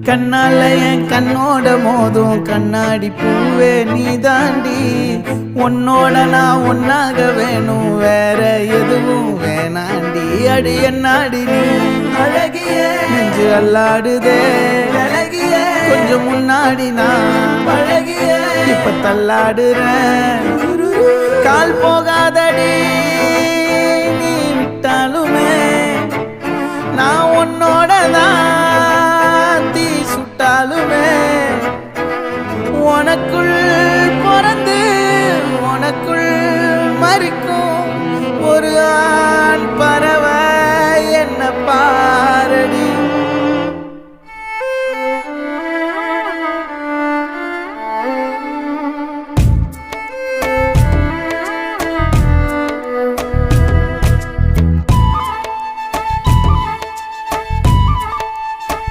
கண்ணால என் கண்ணோட மோதும் கண்ணாடி பூவே நீ தாண்டி உன்னோட நான் ஒன்னாக வேணும் வேற எதுவும் வேணாண்டி அடி என்னாடி நீ அழகிய நெஞ்சு அல்லாடுதே அழகிய கொஞ்சம் முன்னாடி நான் அழகிய இப்ப தள்ளாடுறேன் கால் போகாதடி நீ விட்டாலுமே நான் உன்னோட தான்